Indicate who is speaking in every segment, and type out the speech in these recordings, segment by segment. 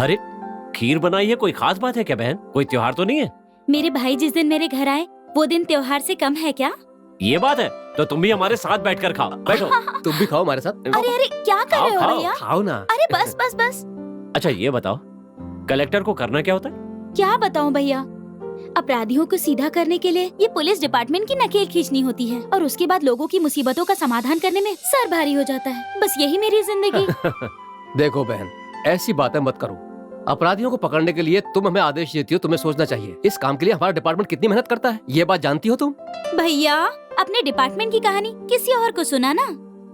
Speaker 1: अरे खीर बनाई है, कोई खास बात है क्या बहन? कोई त्योहार तो नहीं है?
Speaker 2: मेरे भाई जिस दिन मेरे घर आए वो दिन त्योहार से कम है क्या?
Speaker 1: ये बात है तो तुम भी हमारे साथ बैठकर खाओ। बैठो।
Speaker 3: तुम भी खाओ हमारे साथ।
Speaker 2: अरे अरे क्या कर रहे हो
Speaker 1: खाओ,
Speaker 2: भैया?
Speaker 3: खाओ ना।
Speaker 2: अरे बस बस बस।
Speaker 1: अच्छा ये बताओ, कलेक्टर को करना क्या होता है?
Speaker 2: क्या बताऊं भैया, अपराधियों को सीधा करने के लिए ये पुलिस डिपार्टमेंट की नकेल खींचनी होती है और उसके बाद लोगों की मुसीबतों का समाधान करने में सर भारी हो जाता है। बस यही मेरी जिंदगी।
Speaker 3: देखो बहन, ऐसी बातें मत करो। अपराधियों को पकड़ने के लिए तुम हमें आदेश देती हो, तुम्हें सोचना चाहिए इस काम के लिए हमारा डिपार्टमेंट कितनी मेहनत करता है। ये बात जानती हो तुम?
Speaker 2: भैया अपने डिपार्टमेंट की कहानी किसी और को सुना ना।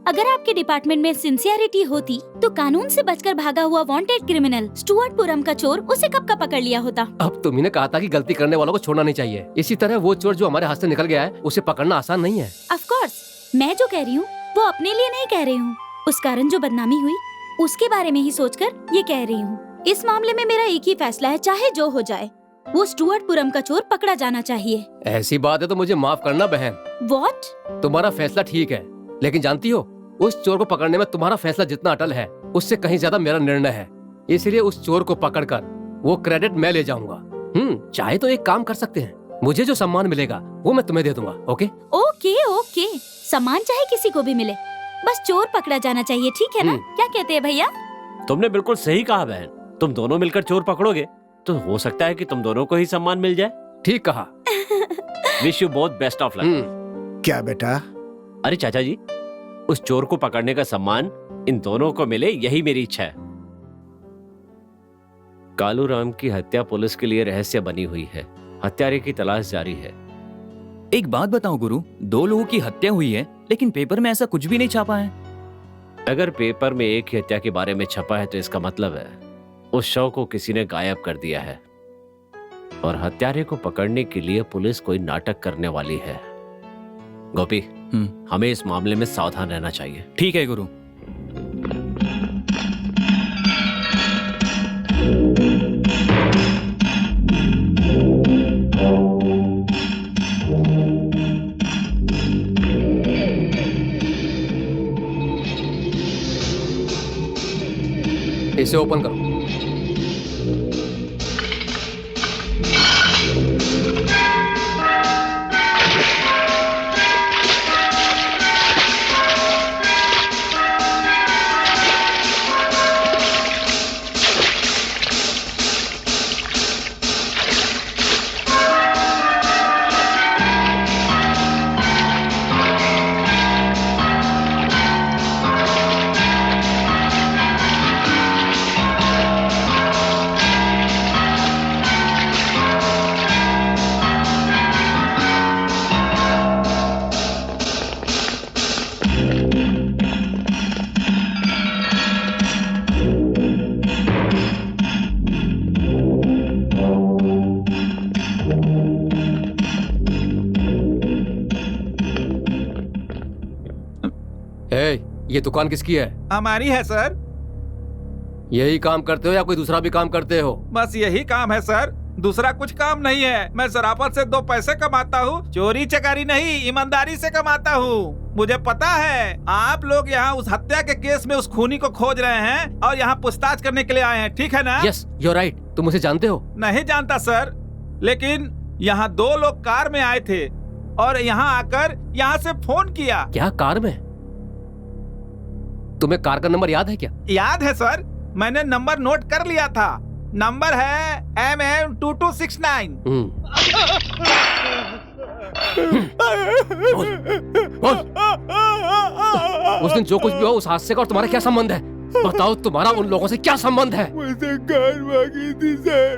Speaker 2: अगर आपके डिपार्टमेंट में सिंसियरिटी होती तो कानून से बचकर भागा हुआ वांटेड क्रिमिनल स्टुअर्टपुरम का चोर उसे कब का पकड़ लिया होता।
Speaker 3: अब तुम्ही ने कहा था कि गलती करने वालों को छोड़ना नहीं चाहिए। इसी तरह वो चोर जो हमारे हाथ से निकल गया है उसे पकड़ना आसान नहीं है।
Speaker 2: ऑफ कोर्स मैं जो कह रही हूँ वो अपने लिए नहीं कह रही हूँ, उस कारण जो बदनामी हुई उसके बारे में ही सोचकर ये कह रही हूँ। इस मामले में मेरा एक ही फैसला है, चाहे जो हो जाए, वो स्टुअर्टपुरम का चोर पकड़ा जाना चाहिए।
Speaker 3: ऐसी बात है तो मुझे माफ करना बहन।
Speaker 2: व्हाट?
Speaker 3: तुम्हारा फैसला ठीक है, लेकिन जानती हो उस चोर को पकड़ने में तुम्हारा फैसला जितना अटल है उससे कहीं ज्यादा मेरा निर्णय है। इसलिए उस चोर को पकड़कर वो क्रेडिट मैं ले जाऊंगा। चाहे तो एक काम कर सकते हैं, मुझे जो सम्मान मिलेगा वो मैं तुम्हें दे दूंगा। ओके
Speaker 2: ओके ओके, सम्मान चाहे किसी को भी मिले, बस चोर पकड़ा जाना चाहिए, ठीक है ना? क्या कहते हैं भैया?
Speaker 1: तुमने बिल्कुल सही कहा बहन। तुम दोनों मिलकर चोर पकड़ोगे तो हो सकता है कि तुम दोनों को ही सम्मान मिल जाए।
Speaker 3: ठीक कहा।
Speaker 1: Wish you both best of luck.
Speaker 4: क्या बेटा?
Speaker 1: अरे चाचा जी, उस चोर को पकड़ने का सम्मान इन दोनों को मिले, यही मेरी इच्छा है। कालू राम की हत्या पुलिस के लिए रहस्य बनी हुई है, हत्यारे की तलाश जारी है।
Speaker 5: एक बात बताओ गुरु, 2 लोगों की हत्या हुई है लेकिन पेपर में ऐसा कुछ भी नहीं छापा है।
Speaker 1: अगर पेपर में एक ही हत्या के बारे में छपा है तो इसका मतलब है उस शव को किसी ने गायब कर दिया है और हत्यारे को पकड़ने के लिए पुलिस कोई नाटक करने वाली है। गोपी, हमें इस मामले में सावधान रहना चाहिए।
Speaker 5: ठीक है गुरु।
Speaker 3: इसे ओपन करो। ये दुकान किसकी है?
Speaker 6: हमारी है सर।
Speaker 3: यही काम करते हो या कोई दूसरा भी काम करते हो?
Speaker 6: बस यही काम है सर, दूसरा कुछ काम नहीं है। मैं शराफत से 2 पैसे कमाता हूँ, चोरी चकारी नहीं, ईमानदारी से कमाता हूँ। मुझे पता है आप लोग यहाँ उस हत्या के केस में उस खूनी को खोज रहे हैं और यहाँ पूछताछ करने के लिए आए हैं, ठीक है ना?
Speaker 3: Yes, you are right. तुम उसे जानते हो?
Speaker 6: नहीं जानता सर, लेकिन यहाँ 2 लोग कार में आए थे और यहाँ आकर यहाँ से फोन किया।
Speaker 3: क्या कार में? तुम्हें कार का नंबर याद है क्या?
Speaker 6: याद है सर, मैंने नंबर नोट कर लिया था। नंबर है MM2269।
Speaker 3: उस दिन जो कुछ भी हुआ उस हादसे का और तुम्हारा क्या संबंध है? बताओ, तुम्हारा उन लोगों से क्या संबंध है?
Speaker 4: मुझसे कार मांगी थी सर।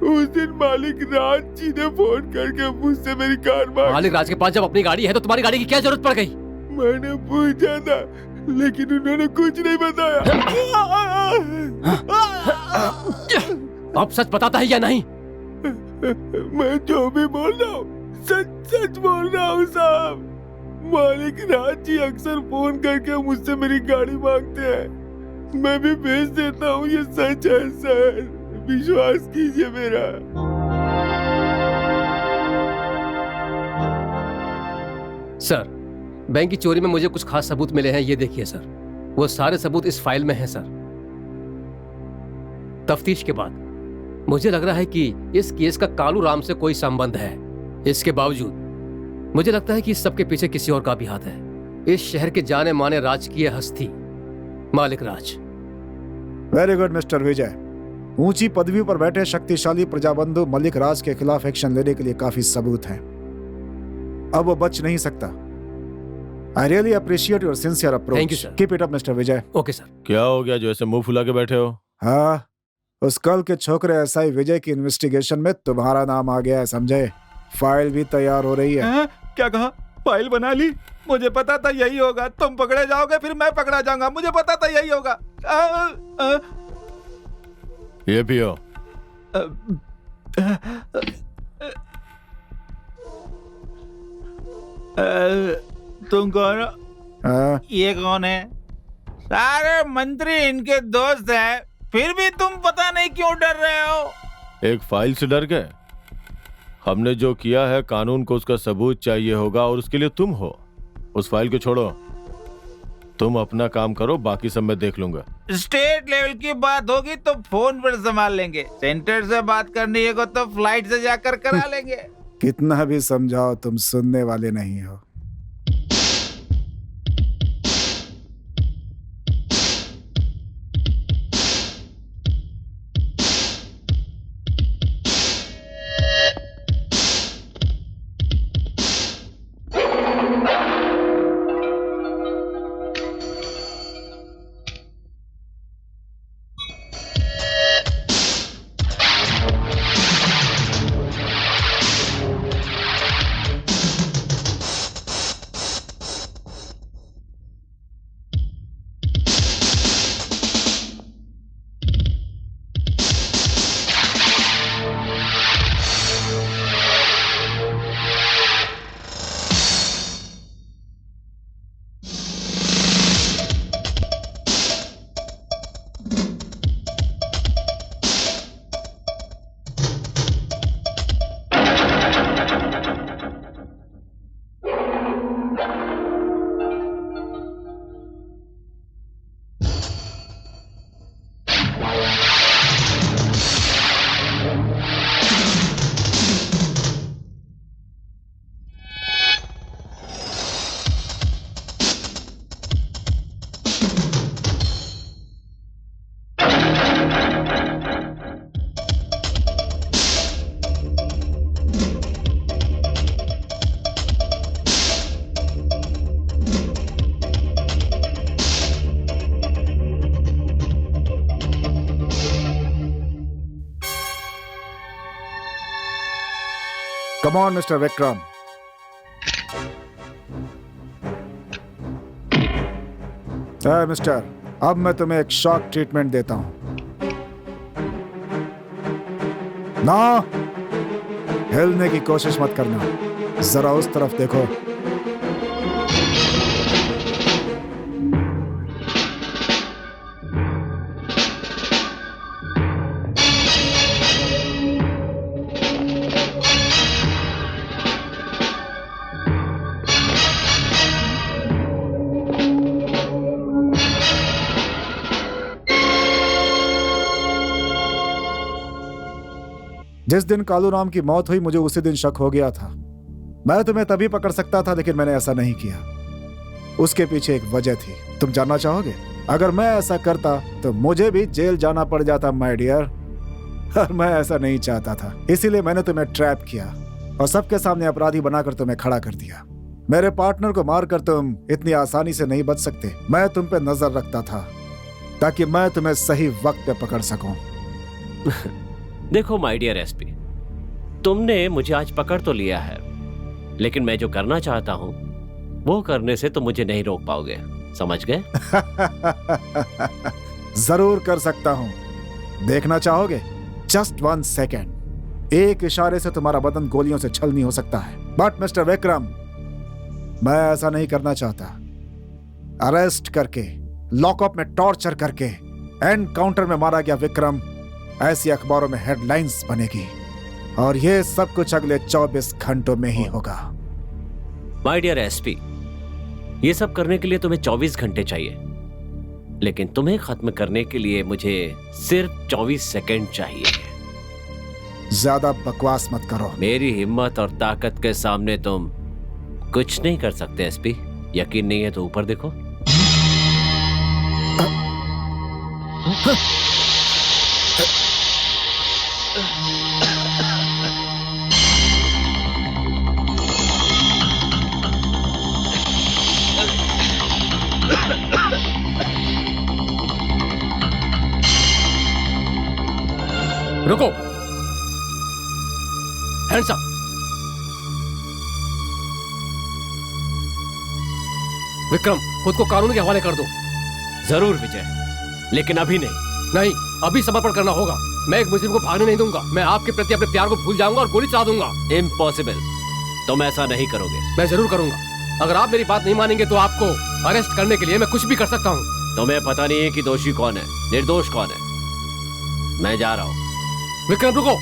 Speaker 4: उस दिन मालिक राज जी ने फोन करके मुझसे मेरी कार मांगी।
Speaker 3: मालिक राज के पास जब अपनी गाड़ी है तो तुम्हारी गाड़ी की क्या जरूरत पड़ गई?
Speaker 4: मैंने पूछा था लेकिन उन्होंने कुछ नहीं बताया।
Speaker 3: अब सच बताता है या नहीं?
Speaker 4: मैं जो भी बोल रहा हूँ सच सच बोल रहा हूँ साहब। मालिक राज जी अक्सर फोन करके मुझसे मेरी गाड़ी मांगते हैं, मैं भी भेज देता हूँ। ये सच है सर, विश्वास कीजिए मेरा।
Speaker 3: सर, बैंक की चोरी में मुझे कुछ खास सबूत मिले हैं, ये देखिए सर। वो सारे सबूत इस फाइल में हैं सर। तफ्तीश के बाद मुझे लग रहा है कि इस केस का कालू राम से कोई संबंध है। इसके बावजूद मुझे लगता है कि इस सबके पीछे किसी और का भी हाथ है। इस शहर के जाने माने राजकीय हस्ती मालिक राज।
Speaker 7: वेरी गुड मिस्टर विजय। ऊंची पदवी पर बैठे शक्तिशाली प्रजाबंधु मलिक राज के खिलाफ एक्शन लेने के लिए काफी सबूत हैं। अब वो बच नहीं सकता। I really appreciate your sincere approach.
Speaker 3: Thank you, sir.
Speaker 7: Keep it up mister Vijay.
Speaker 3: Okay sir.
Speaker 4: क्या हो गया जो ऐसे मुंह फुला के बैठे हो?
Speaker 7: हाँ, उस कल के छोकरे एसआई विजय की इन्वेस्टिगेशन में तुम्हारा नाम आ गया है, समझे? फाइल भी तैयार हो रही है।
Speaker 6: क्या कहा? फाइल बना ली? मुझे पता था यही होगा। तुम पकड़े जाओगे फिर मैं पकड़ा जाऊंगा। मुझे पता था यही होगा।
Speaker 4: ये पियो।
Speaker 6: तुम कौन हो?
Speaker 7: हाँ,
Speaker 6: ये कौन है? सारे मंत्री इनके दोस्त हैं, फिर भी तुम पता नहीं क्यों डर रहे हो।
Speaker 4: एक फाइल से डर गए? हमने जो किया है कानून को उसका सबूत चाहिए होगा और उसके लिए तुम हो। उस फाइल को छोड़ो, तुम अपना काम करो, बाकी सब मैं देख लूंगा।
Speaker 6: स्टेट लेवल की बात होगी तो फोन पर संभाल लेंगे। सेंटर से बात करनी है तो फ्लाइट से जाकर करा लेंगे।
Speaker 7: कितना भी समझाओ तुम सुनने वाले नहीं हो। Come on, Mr. Vikram. Mister, अब मैं तुम्हें एक शॉक ट्रीटमेंट देता हूं। ना हिलने की कोशिश मत करना, जरा उस तरफ देखो। जिस दिन कालूराम की मौत हुई मुझे उसी दिन शक हो गया था। मैं तुम्हें तभी पकड़ सकता था, लेकिन मैंने ऐसा नहीं किया। उसके पीछे एक वजह थी, तुम जानना चाहोगे? अगर मैं ऐसा करता तो मुझे भी जेल जाना पड़ जाता माय डियर, और मैं ऐसा नहीं चाहता था। इसीलिए मैंने तुम्हें ट्रैप किया और सबके सामने अपराधी बनाकर तुम्हें खड़ा कर दिया। मेरे पार्टनर को मारकर तुम इतनी आसानी से नहीं बच सकते। मैं तुम पे नजर रखता था ताकि मैं तुम्हें सही वक्त पे पकड़ सकूं।
Speaker 1: देखो माय डियर एसपी, तुमने मुझे आज पकड़ तो लिया है, लेकिन मैं जो करना चाहता हूं वो करने से तुम मुझे नहीं रोक पाओगे, समझ गए?
Speaker 7: जरूर कर सकता हूं। देखना चाहोगे? Just 1 second. एक इशारे से तुम्हारा बदन गोलियों से छलनी हो सकता है। बट मिस्टर विक्रम, मैं ऐसा नहीं करना चाहता। अरेस्ट करके, लॉकअप में टॉर्चर करके, एनकाउंटर में मारा गया विक्रम ऐसी अखबारों में हेडलाइंस बनेगी, और ये सब कुछ अगले 24 घंटों में ही होगा।
Speaker 1: माय डियर एसपी, ये सब करने के लिए तुम्हें 24 घंटे चाहिए। लेकिन तुम्हें खत्म करने के लिए मुझे सिर्फ 24 सेकंड चाहिए।
Speaker 7: ज्यादा बकवास मत करो।
Speaker 1: मेरी हिम्मत और ताकत के सामने तुम कुछ नहीं कर सकते एसपी। यकीन नहीं है तो ऊपर देखो।
Speaker 3: रुको, हैंड्स अप। विक्रम, खुद को कानून के हवाले कर दो।
Speaker 1: जरूर विजय, लेकिन अभी नहीं।
Speaker 3: नहीं, अभी समर्पण करना होगा। मैं एक मुस्लिम को भागने नहीं दूंगा। मैं आपके प्रति अपने प्यार को भूल जाऊंगा और गोली चला दूंगा।
Speaker 1: इम्पॉसिबल, तुम ऐसा नहीं करोगे।
Speaker 3: मैं जरूर करूंगा। अगर आप मेरी बात नहीं मानेंगे तो आपको अरेस्ट करने के लिए मैं कुछ भी कर सकता हूँ।
Speaker 1: तुम्हें पता नहीं है कि दोषी कौन है, निर्दोष कौन है। मैं जा रहा हूँ।
Speaker 3: विक्रम रुको।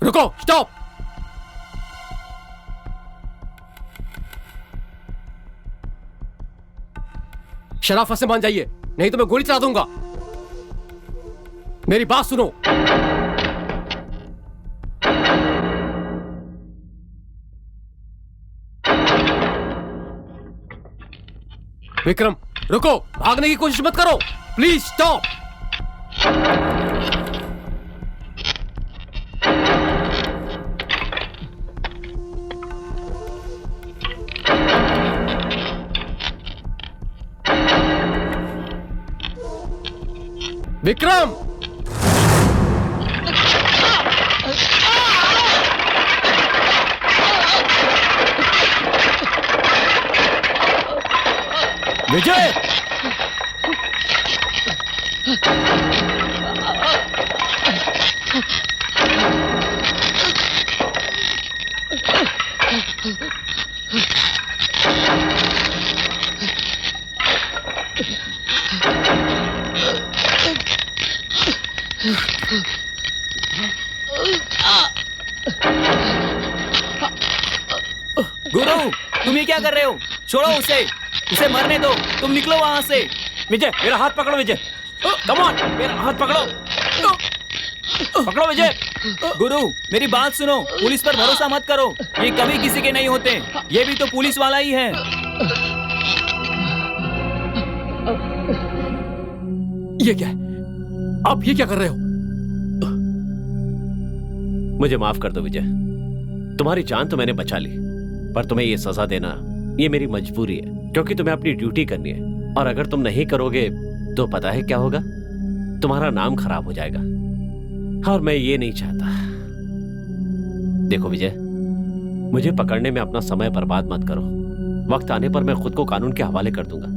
Speaker 3: रुको, स्टॉप। शराफत से मान जाइए, नहीं तो मैं गोली चला दूंगा। मेरी बात सुनो। विक्रम रुको, भागने की कोशिश मत करो। Please stop. विक्रम, विजय,
Speaker 5: गुरु, तुम ये क्या कर रहे हो? छोड़ो उसे, उसे मरने दो। तुम निकलो वहां से।
Speaker 1: विजय, मेरा हाथ पकड़ो। विजय, कम ऑन, मेरा हाथ पकड़ो। पकड़ो विजय।
Speaker 5: गुरु, मेरी बात सुनो। पुलिस पर भरोसा मत करो, ये कभी किसी के नहीं होते। ये भी तो पुलिस वाला ही है।
Speaker 3: ये क्या है? आप ये क्या कर रहे हो?
Speaker 1: मुझे माफ कर दो विजय। तुम्हारी जान तो मैंने बचा ली, पर तुम्हें ये सजा देना ये मेरी मजबूरी है, क्योंकि तुम्हें अपनी ड्यूटी करनी है। और अगर तुम नहीं करोगे तो पता है क्या होगा? तुम्हारा नाम खराब हो जाएगा, और मैं ये नहीं चाहता। देखो विजय, मुझे पकड़ने में अपना समय बर्बाद मत करो। वक्त आने पर मैं खुद को कानून के हवाले कर दूंगा।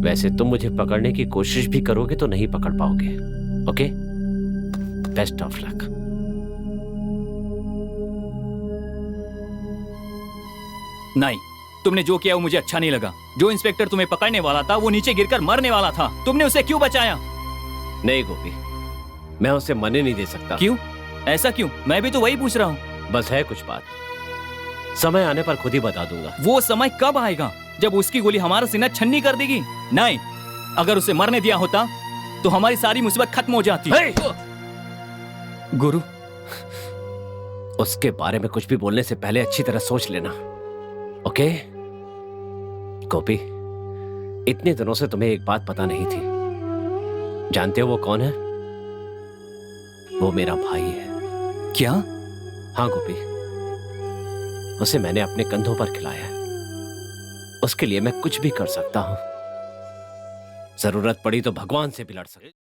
Speaker 1: वैसे तुम मुझे पकड़ने की कोशिश भी करोगे तो नहीं पकड़ पाओगे। Okay, best of luck.
Speaker 5: नहीं, तुमने जो किया वो मुझे अच्छा नहीं लगा। जो इंस्पेक्टर तुम्हें पकड़ने वाला था वो नीचे गिरकर मरने वाला था। तुमने उसे क्यों बचाया?
Speaker 1: नहीं गोपी, मैं उसे मरने नहीं दे सकता।
Speaker 5: क्यों? ऐसा क्यों? मैं भी तो वही पूछ रहा हूँ।
Speaker 1: बस है कुछ बात, समय आने पर खुद ही बता दूंगा।
Speaker 5: वो समय कब आएगा जब उसकी गोली हमारा सीना छन्नी कर देगी? नहीं, अगर उसे मरने दिया होता तो हमारी सारी मुसीबत खत्म हो जाती। गुरु,
Speaker 1: उसके बारे में कुछ भी बोलने से पहले अच्छी तरह सोच लेना। ओके गोपी, इतने दिनों से तुम्हें एक बात पता नहीं थी। जानते हो वो कौन है? वो मेरा भाई है।
Speaker 5: क्या?
Speaker 1: हाँ गोपी, उसे मैंने अपने कंधों पर खिलाया है। उसके लिए मैं कुछ भी कर सकता हूं। जरूरत पड़ी तो भगवान से भी लड़ सकता हूं।